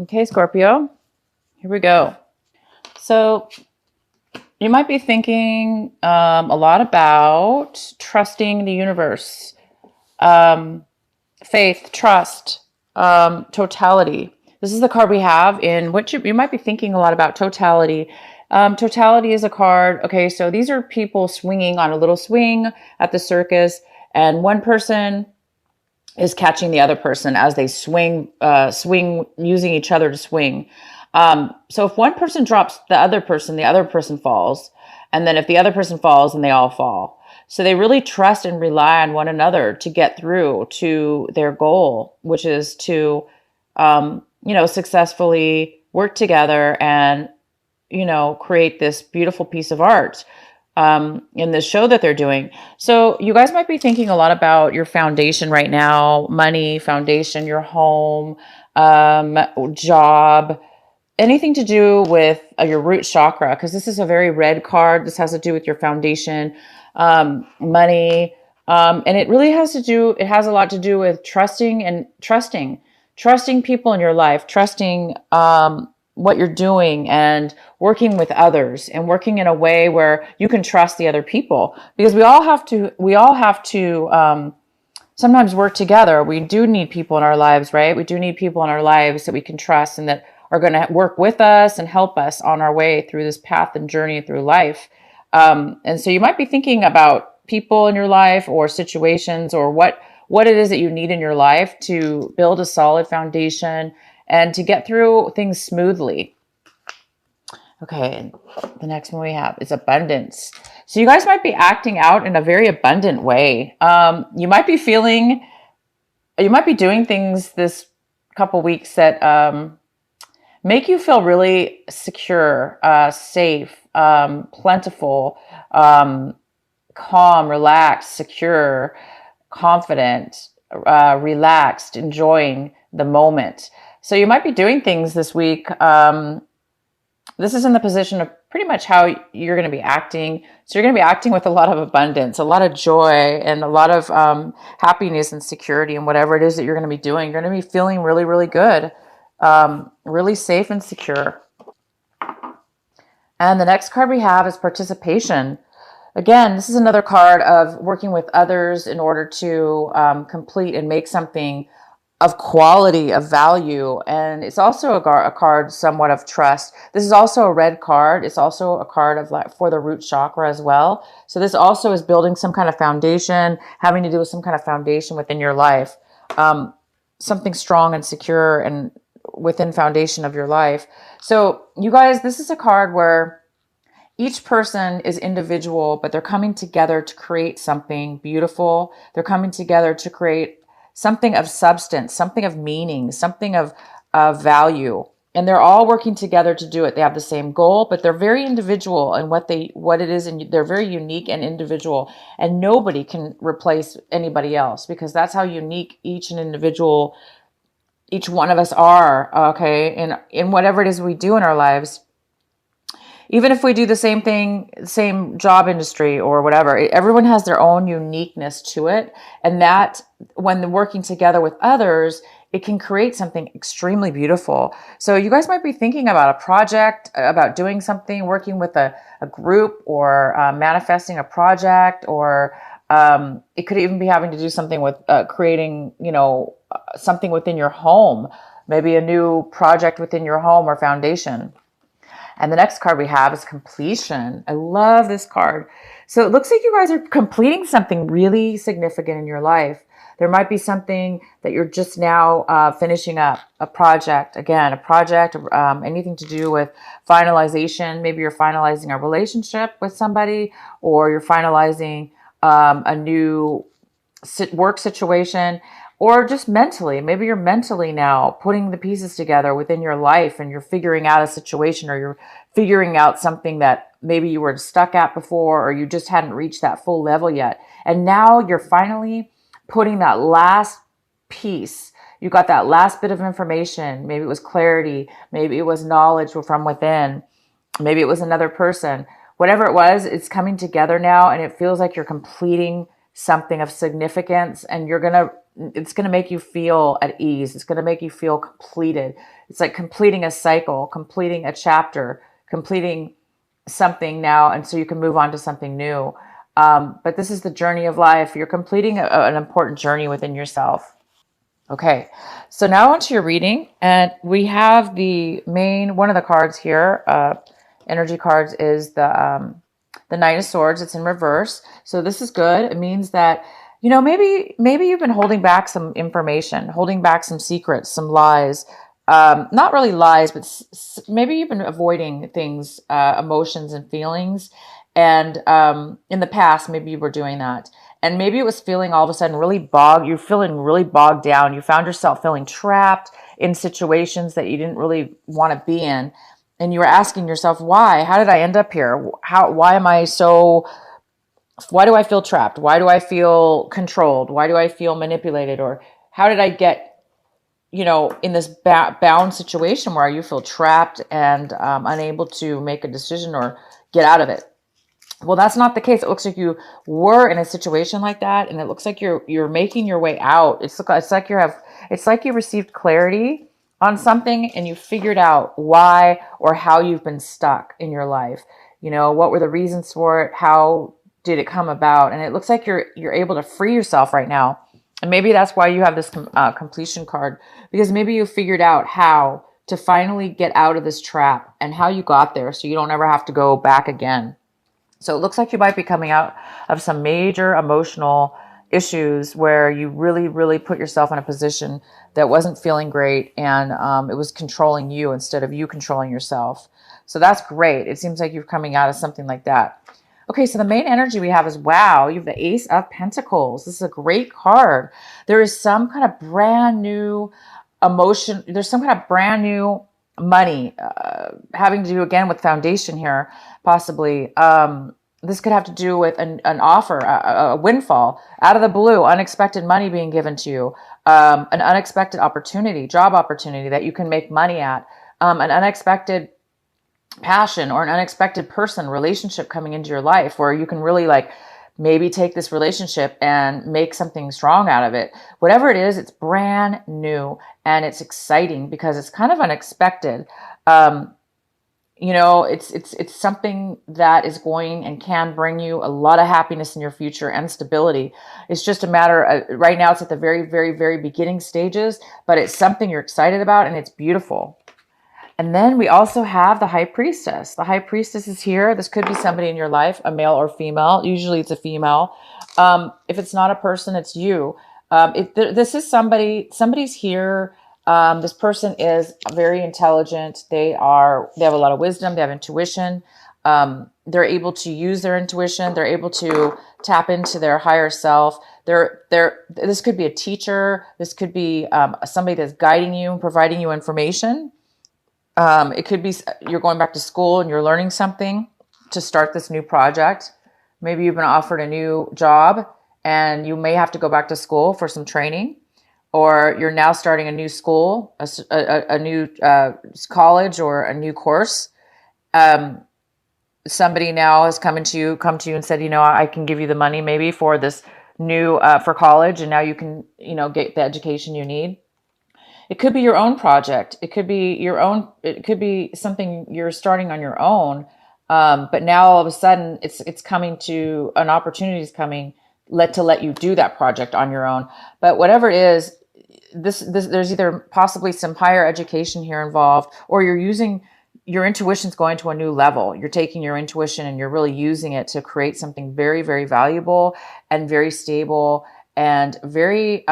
Okay, Scorpio, here we go. So you might be thinking a lot about trusting the universe, um, faith, trust, totality. This is the card we have in which you might be thinking a lot about totality. Totality is a card. Okay, so these are people swinging on a little swing at the circus, and one person is catching the other person as they swing using each other to swing. So if one person drops the other person falls. And then if the other person falls, then they all fall. So they really trust and rely on one another to get through to their goal, which is to, successfully work together and, create this beautiful piece of art in this show that they're doing. So you guys might be thinking a lot about your foundation right now, money, foundation, your home, job, anything to do with your root chakra, because this is a very red card. This has to do with your foundation, money. And it really it has a lot to do with trusting people in your life, trusting, what you're doing and working with others and working in a way where you can trust the other people, because we all have to sometimes work together. We do need people in our lives, right? We do need people in our lives that we can trust and that are going to work with us and help us on our way through this path and journey through life. And so you might be thinking about people in your life or situations or what it is that you need in your life to build a solid foundation and to get through things smoothly. Okay, and the next one we have is abundance. So you guys might be acting out in a very abundant way. You might be doing things this couple weeks that make you feel really secure, safe, plentiful, calm, relaxed, secure, confident, relaxed, enjoying the moment. So you might be doing things this week. This is in the position of pretty much how you're going to be acting. So you're going to be acting with a lot of abundance, a lot of joy, and a lot of happiness and security in whatever it is that you're going to be doing. You're going to be feeling really, really good, really safe and secure. And the next card we have is participation. Again, this is another card of working with others in order to complete and make something of quality, of value. And it's also a card somewhat of trust. This is also a red card. It's also a card of for the root chakra as well. So this also is building some kind of foundation, having to do with some kind of foundation within your life, something strong and secure and within foundation of your life. So you guys, this is a card where each person is individual, but they're coming together to create something beautiful. They're coming together to create something of substance, something of meaning, something of value. And they're all working together to do it. They have the same goal, but they're very individual in what it is, and they're very unique and individual. And nobody can replace anybody else, because that's how unique each one of us are, okay, in whatever it is we do in our lives. Even if we do the same thing, same job industry or whatever, everyone has their own uniqueness to it. And that, when they're working together with others, it can create something extremely beautiful. So you guys might be thinking about a project, about doing something, working with a group, or manifesting a project, or it could even be having to do something with creating, something within your home, maybe a new project within your home or foundation. And the next card we have is completion. I love this card. So it looks like you guys are completing something really significant in your life. There might be something that you're just now finishing up, a project, anything to do with finalization. Maybe you're finalizing a relationship with somebody, or you're finalizing a new work situation. Or just mentally, maybe you're mentally now putting the pieces together within your life, and you're figuring out a situation, or you're figuring out something that maybe you were stuck at before, or you just hadn't reached that full level yet. And now you're finally putting that last piece. You got that last bit of information. Maybe it was clarity. Maybe it was knowledge from within. Maybe it was another person. Whatever it was, it's coming together now, and it feels like you're completing something of significance, and it's going to make you feel at ease. It's going to make you feel completed. It's like completing a cycle, completing a chapter, completing something now, and so you can move on to something new. But this is the journey of life. You're completing an important journey within yourself. Okay, so now onto your reading, and we have one of the cards here, energy cards, is the Knight of Swords. It's in reverse, so this is good. It means that, maybe you've been holding back some information, holding back some secrets, some lies. Not really lies, but maybe you've been avoiding things, emotions and feelings. And in the past, maybe you were doing that. And maybe it was feeling all of a sudden you're feeling really bogged down. You found yourself feeling trapped in situations that you didn't really want to be in. And you were asking yourself, why? How did I end up here? Why do I feel trapped? Why do I feel controlled? Why do I feel manipulated? Or how did I get, in this bound situation where you feel trapped and unable to make a decision or get out of it? Well, that's not the case. It looks like you were in a situation like that, and it looks like you're making your way out. It's like you received clarity on something, and you figured out why or how you've been stuck in your life. What were the reasons for it? How did it come about? And it looks like you're able to free yourself right now. And maybe that's why you have this completion card, because maybe you figured out how to finally get out of this trap and how you got there, so you don't ever have to go back again. So it looks like you might be coming out of some major emotional issues where you really, really put yourself in a position that wasn't feeling great, and it was controlling you instead of you controlling yourself. So that's great. It seems like you're coming out of something like that. Okay, so the main energy we have is, wow, you have the Ace of Pentacles. This is a great card. There is some kind of brand new emotion. There's some kind of brand new money having to do, again, with foundation here, possibly. This could have to do with an offer, a windfall, out of the blue, unexpected money being given to you, an unexpected opportunity, job opportunity that you can make money at, an unexpected passion or an unexpected person, relationship coming into your life where you can really maybe take this relationship and make something strong out of it. Whatever it is, it's brand new and it's exciting because it's kind of unexpected. It's something that is going and can bring you a lot of happiness in your future and stability. It's just a matter of, right now it's at the very, very, very beginning stages, but it's something you're excited about and it's beautiful. And then we also have the High Priestess. The High Priestess is here. This could be somebody in your life, a male or female. Usually it's a female. If it's not a person, it's you. This is somebody's here. This person is very intelligent. They have a lot of wisdom. They have intuition. They're able to use their intuition. They're able to tap into their higher self. This could be a teacher. This could be somebody that's guiding you and providing you information. It could be you're going back to school and you're learning something to start this new project. Maybe you've been offered a new job and you may have to go back to school for some training, or you're now starting a new school, a new college or a new course. Somebody now has come to you and said, I can give you the money maybe for this new, for college, and now you can, get the education you need. It could be your own project. It could be something you're starting on your own. But now all of a sudden it's coming to an opportunity is coming to let you do that project on your own. But whatever it is, there's either possibly some higher education here involved, or you're using your intuition's going to a new level. You're taking your intuition and you're really using it to create something very, very valuable and very stable and very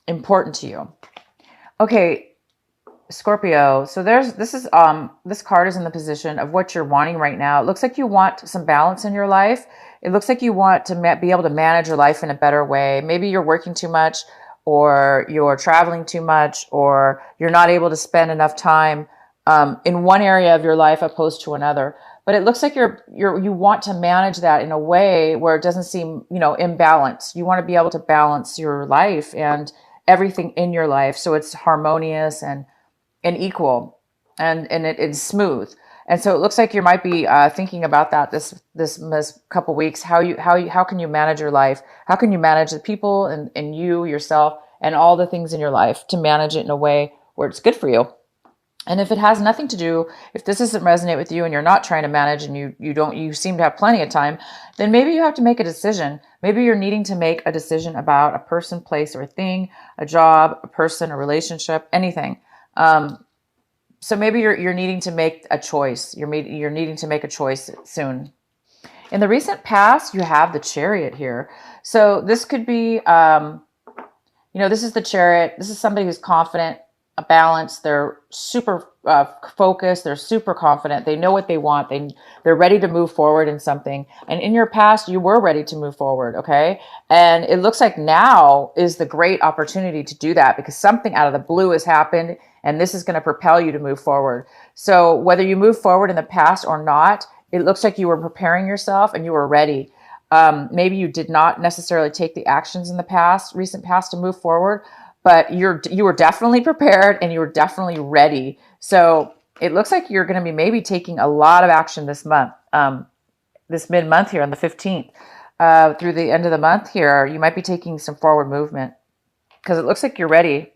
important to you. Okay, Scorpio. So this card is in the position of what you're wanting right now. It looks like you want some balance in your life. It looks like you want to be able to manage your life in a better way. Maybe you're working too much, or you're traveling too much, or you're not able to spend enough time in one area of your life opposed to another. But it looks like you want to manage that in a way where it doesn't seem, imbalanced. You want to be able to balance your life and everything in your life so it's harmonious and equal and it is smooth. And so it looks like you might be thinking about that this couple weeks. How can you manage your life? How can you manage the people and you yourself and all the things in your life to manage it in a way where it's good for you? And if it has nothing to do, if this doesn't resonate with you and you're not trying to manage and you seem to have plenty of time, then maybe you have to make a decision. Maybe you're needing to make a decision about a person, place, or a thing, a job, a person, a relationship, anything. So maybe you're needing to make a choice. You're needing to make a choice soon. In the recent past, you have the Chariot here. So this could be, this is the Chariot. This is somebody who's confident, balanced. They're super focused. They're super confident. They know what they want. They're ready to move forward in something. And in your past, you were ready to move forward. Okay. And it looks like now is the great opportunity to do that because something out of the blue has happened and this is going to propel you to move forward. So whether you move forward in the past or not, it looks like you were preparing yourself and you were ready. Maybe you did not necessarily take the actions in the recent past to move forward, but you were definitely prepared and you were definitely ready. So it looks like you're going to be maybe taking a lot of action this month, this mid-month here on the 15th. Through the end of the month here, you might be taking some forward movement because it looks like you're ready.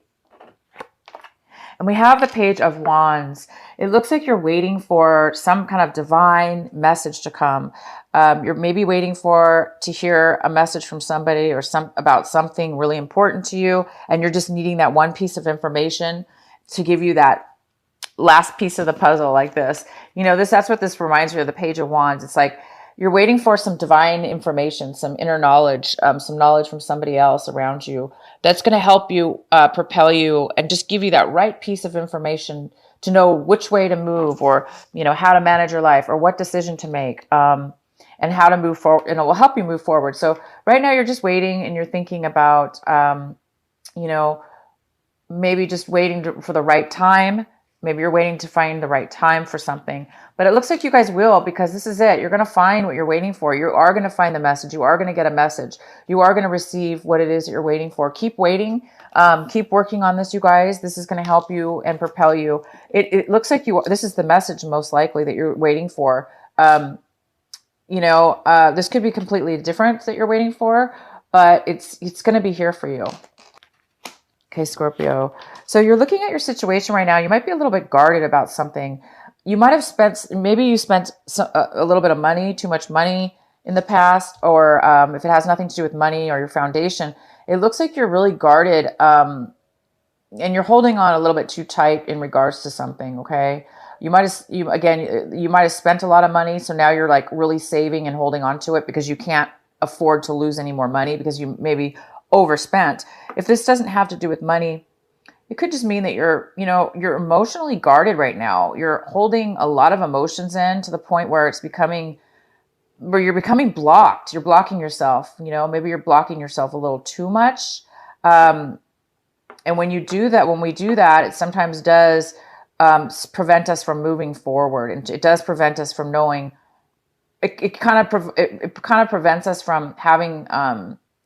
And we have the Page of Wands. It looks like you're waiting for some kind of divine message to come. You're maybe waiting to hear a message from somebody or about something really important to you. And you're just needing that one piece of information to give you that last piece of the puzzle like this. That's what this reminds me of, the Page of Wands. It's like you're waiting for some divine information, some inner knowledge, some knowledge from somebody else around you that's going to help you, propel you, and just give you that right piece of information to know which way to move, or how to manage your life, or what decision to make, and how to move forward. And it will help you move forward. So right now you're just waiting and you're thinking about, maybe just waiting for the right time. Maybe you're waiting to find the right time for something, but it looks like you guys will, because this is it. You're going to find what you're waiting for. You are going to find the message. You are going to get a message. You are going to receive what it is that you're waiting for. Keep waiting. Keep working on this, you guys. This is going to help you and propel you. It looks like this is the message most likely that you're waiting for. This could be completely different that you're waiting for, but it's going to be here for you. Okay, Scorpio. So you're looking at your situation right now. You might be a little bit guarded about something. Maybe you spent a little bit of money, too much money in the past, or if it has nothing to do with money or your foundation, it looks like you're really guarded, and you're holding on a little bit too tight in regards to something. Okay. You might have spent a lot of money. So now you're like really saving and holding on to it because you can't afford to lose any more money because you maybe overspent. If this doesn't have to do with money, it could just mean that you're emotionally guarded right now. You're holding a lot of emotions in to the point where you're becoming blocked. You're blocking yourself. Maybe you're blocking yourself a little too much. And when we do that, it sometimes does prevent us from moving forward, and it does prevent us from knowing. It kind of prevents us from having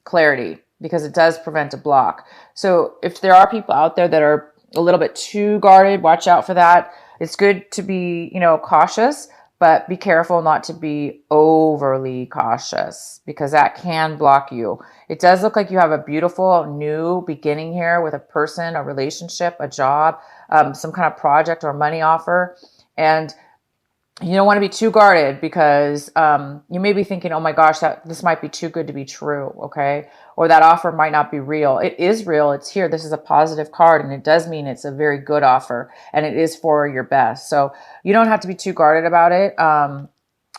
clarity, because it does prevent a block. So if there are people out there that are a little bit too guarded, watch out for that. It's good to be, cautious, but be careful not to be overly cautious, because that can block you. It does look like you have a beautiful new beginning here with a person, a relationship, a job, some kind of project or money offer. And you don't want to be too guarded, because you may be thinking, oh my gosh, this might be too good to be true, okay? Or that offer might not be real. It is real. It's here. This is a positive card, and it does mean it's a very good offer, and it is for your best. So you don't have to be too guarded about it.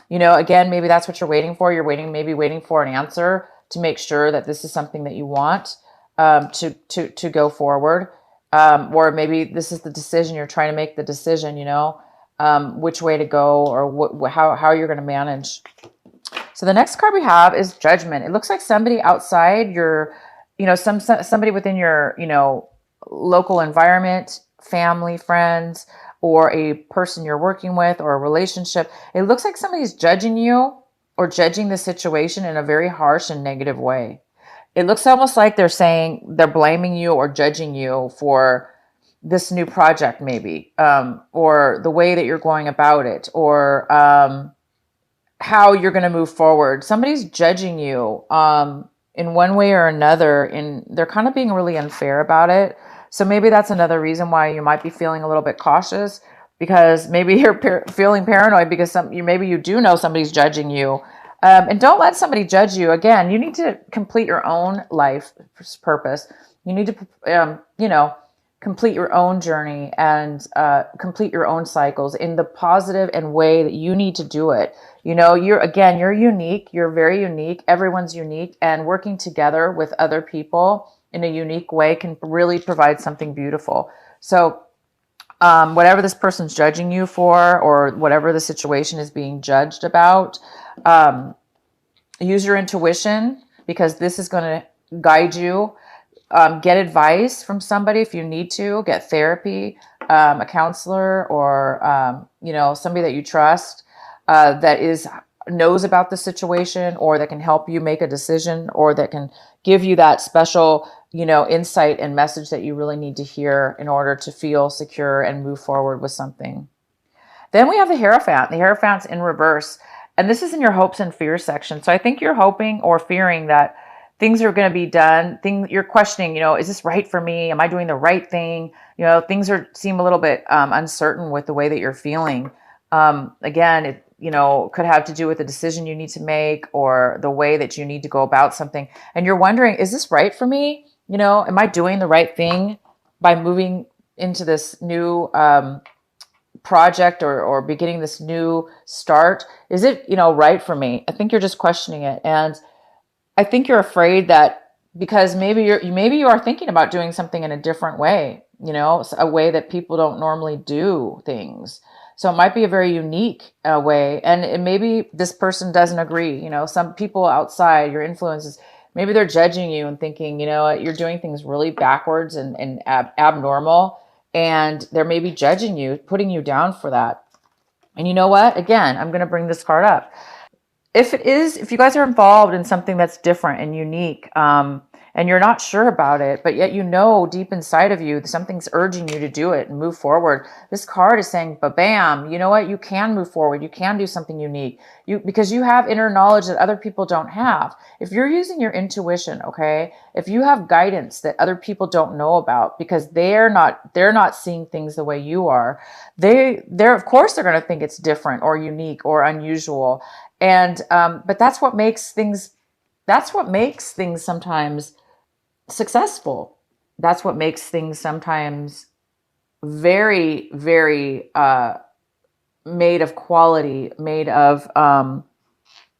Again, maybe that's what you're waiting for. You're waiting for an answer to make sure that this is something that you want to go forward. Or maybe this is the decision. You're trying to make the decision, which way to go, or how you're going to manage. So the next card we have is Judgment. It looks like somebody outside your, somebody within your, local environment, family, friends, or a person you're working with, or a relationship. It looks like somebody's judging you or judging the situation in a very harsh and negative way. It looks almost like they're blaming you or judging you for this new project maybe, or the way that you're going about it, or how you're going to move forward. Somebody's judging you in one way or another, and they're kind of being really unfair about it. So maybe that's another reason why you might be feeling a little bit cautious, because maybe you're feeling paranoid because maybe you do know somebody's judging you. And don't let somebody judge you. Again, you need to complete your own life purpose. You need to, complete your own journey and complete your own cycles in the positive and way that you need to do it. You're unique. You're very unique. Everyone's unique, and working together with other people in a unique way can really provide something beautiful. So whatever this person's judging you for, or whatever the situation is being judged about, use your intuition, because this is going to guide you. Get advice from somebody if you need to. Get therapy, a counselor, or somebody that you trust that knows about the situation, or that can help you make a decision, or that can give you that special insight and message that you really need to hear in order to feel secure and move forward with something. Then we have the Hierophant. The Hierophant's in reverse, and this is in your hopes and fears section. So I think you're hoping or fearing that things are going to be done. You're questioning, is this right for me? Am I doing the right thing? Things seem a little bit uncertain with the way that you're feeling. Again, it could have to do with the decision you need to make, or the way that you need to go about something. And you're wondering, is this right for me? Am I doing the right thing by moving into this new project, or beginning this new start? Is it, right for me? I think you're just questioning it. And I think you're afraid that because maybe you are thinking about doing something in a different way, a way that people don't normally do things. So it might be a very unique way. And maybe this person doesn't agree. Some people outside your influences, maybe they're judging you and thinking, you're doing things really backwards and abnormal. And they're maybe judging you, putting you down for that. And you know what? Again, I'm going to bring this card up. If you guys are involved in something that's different and unique, and you're not sure about it, but yet deep inside of you, something's urging you to do it and move forward. This card is saying, bam, you know what? You can move forward. You can do something unique. Because you have inner knowledge that other people don't have. If you're using your intuition, okay? If you have guidance that other people don't know about, because they're not seeing things the way you are, they're of course they're going to think it's different or unique or unusual. And but that's what makes things sometimes successful. That's what makes things sometimes very, very made of quality, made of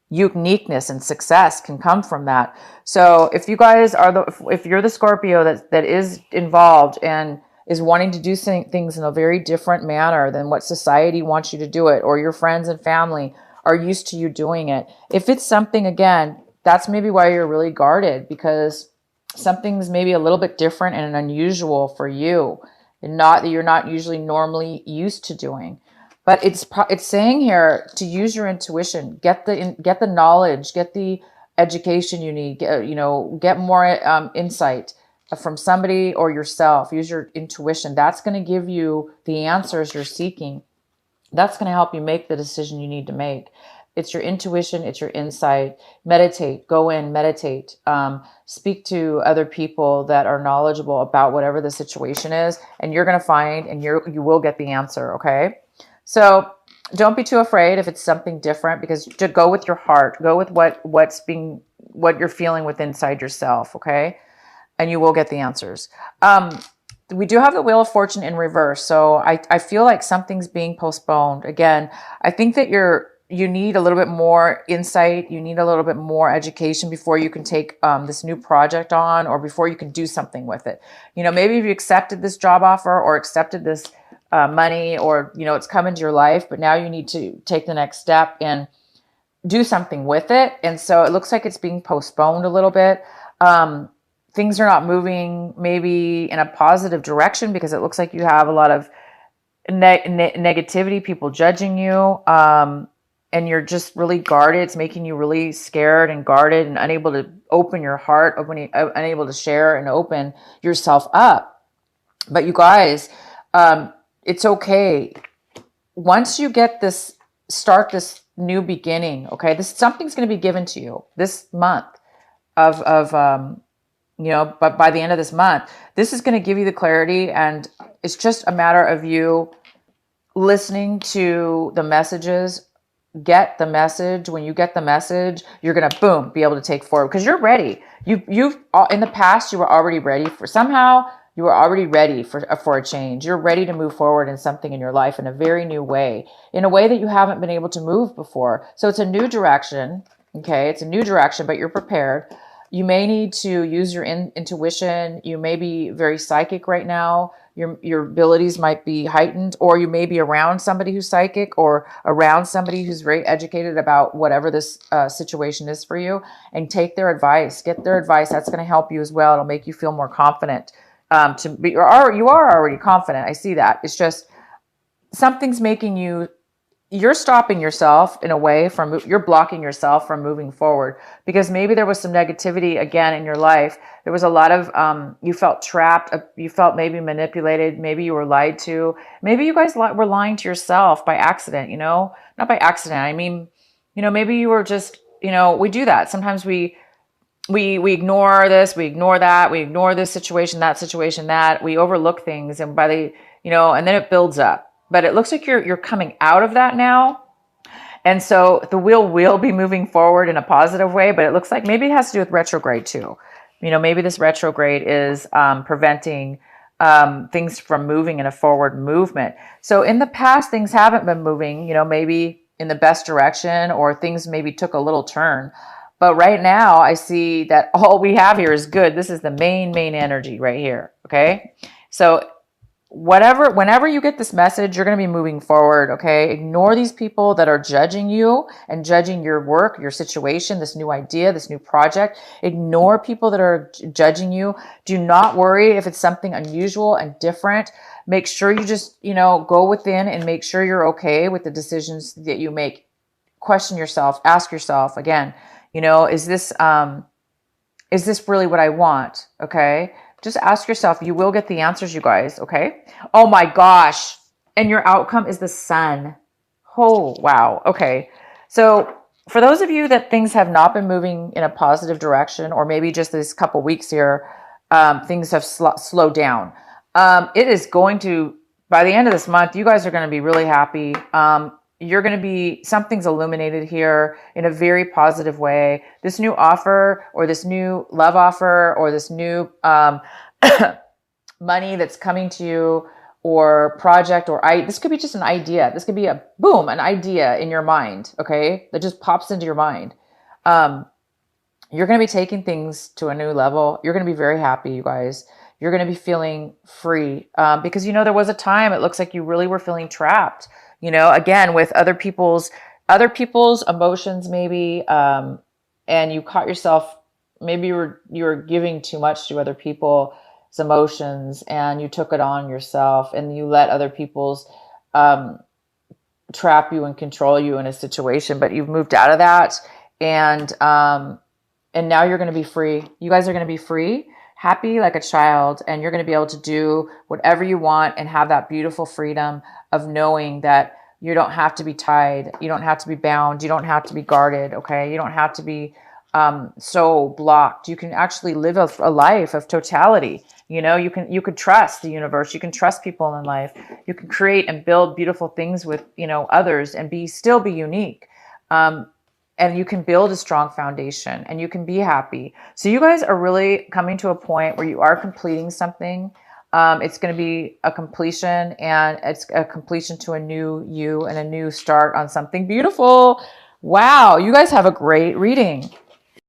uniqueness, and success can come from that. So if you guys if you're the Scorpio that is involved and is wanting to do things in a very different manner than what society wants you to do it, or your friends and family are used to you doing it. If it's something, again, that's maybe why you're really guarded, because something's maybe a little bit different and unusual for you, and not that you're not usually normally used to doing. But it's saying here to use your intuition, get the knowledge, get the education you need, get more insight from somebody or yourself. Use your intuition. That's going to give you the answers you're seeking. That's going to help you make the decision you need to make. It's your intuition. It's your insight. Meditate. Go in, meditate. Speak to other people that are knowledgeable about whatever the situation is, and you're going to find, and you will get the answer. Okay. So don't be too afraid if it's something different, because to go with your heart, go with what you're feeling with inside yourself. Okay. And you will get the answers. We do have the Wheel of Fortune in reverse. So I feel like something's being postponed. Again, I think that you need a little bit more insight. You need a little bit more education before you can take this new project on, or before you can do something with it. Maybe if you accepted this job offer or accepted this money, or, it's come into your life, but now you need to take the next step and do something with it. And so it looks like it's being postponed a little bit. Things are not moving maybe in a positive direction, because it looks like you have a lot of negativity, people judging you, and you're just really guarded. It's making you really scared and guarded and unable to open your heart, unable to share and open yourself up. But you guys, it's okay. Once you get this, start this new beginning, okay, this something's going to be given to you this month of but by the end of this month, this is going to give you the clarity, and it's just a matter of you listening to the messages. Get the message. When you get the message, you're gonna boom be able to take forward because you're ready. You've in the past you were already ready for somehow you were already ready for a change. You're ready to move forward in something in your life in a very new way, in a way that you haven't been able to move before. So it's a new direction. Okay, it's a new direction, but you're prepared. You may need to use your intuition. You may be very psychic right now. Your abilities might be heightened, or you may be around somebody who's psychic or around somebody who's very educated about whatever this situation is for you, and take their advice. Get their advice. That's going to help you as well. It'll make you feel more confident. You are already confident. I see that. It's just something's making you, you're stopping yourself in a way from, you're blocking yourself from moving forward because maybe there was some negativity again in your life. There was a lot of, you felt trapped. You felt maybe manipulated. Maybe you were lied to. Maybe you guys were lying to yourself by accident, not by accident. I mean, maybe you were just, we do that. Sometimes we ignore this, we ignore that, we ignore this situation, that we overlook things. And and then it builds up. But it looks like you're coming out of that now. And so the wheel will be moving forward in a positive way, but it looks like maybe it has to do with retrograde too. Maybe this retrograde is preventing things from moving in a forward movement. So in the past, things haven't been moving, maybe in the best direction, or things maybe took a little turn. But right now I see that all we have here is good. This is the main energy right here. Okay. So whenever you get this message, you're going to be moving forward. Okay. Ignore these people that are judging you and judging your work, your situation, this new idea, this new project. Ignore people that are judging you. Do not worry if it's something unusual and different. Make sure you just, go within and make sure you're okay with the decisions that you make. Question yourself, ask yourself again, is this really what I want? Okay. Just ask yourself. You will get the answers, you guys. Okay. Oh my gosh. And your outcome is the sun. Oh, wow. Okay. So for those of you that things have not been moving in a positive direction, or maybe just this couple weeks here, things have slowed down. It is going to, by the end of this month, you guys are going to be really happy. You're going to be, something's illuminated here in a very positive way. This new offer, or this new love offer, or this new money that's coming to you, or project, or this could be just an idea. This could be an idea in your mind, okay, that just pops into your mind. You're going to be taking things to a new level. You're going to be very happy, you guys. You're going to be feeling free because, there was a time it looks like you really were feeling trapped. Again, with other people's emotions, maybe, and you caught yourself, maybe you were giving too much to other people's emotions, and you took it on yourself, and you let other people's trap you and control you in a situation. But you've moved out of that, and now you're going to be free. You guys are going to be free, happy like a child, and you're going to be able to do whatever you want and have that beautiful freedom of knowing that you don't have to be tied. You don't have to be bound. You don't have to be guarded. Okay. You don't have to be so blocked. You can actually live a life of totality. You could trust the universe. You can trust people in life. You can create and build beautiful things with, others, and still be unique. And you can build a strong foundation, and you can be happy. So you guys are really coming to a point where you are completing something. It's going to be a completion, and it's a completion to a new you and a new start on something beautiful. Wow. You guys have a great reading.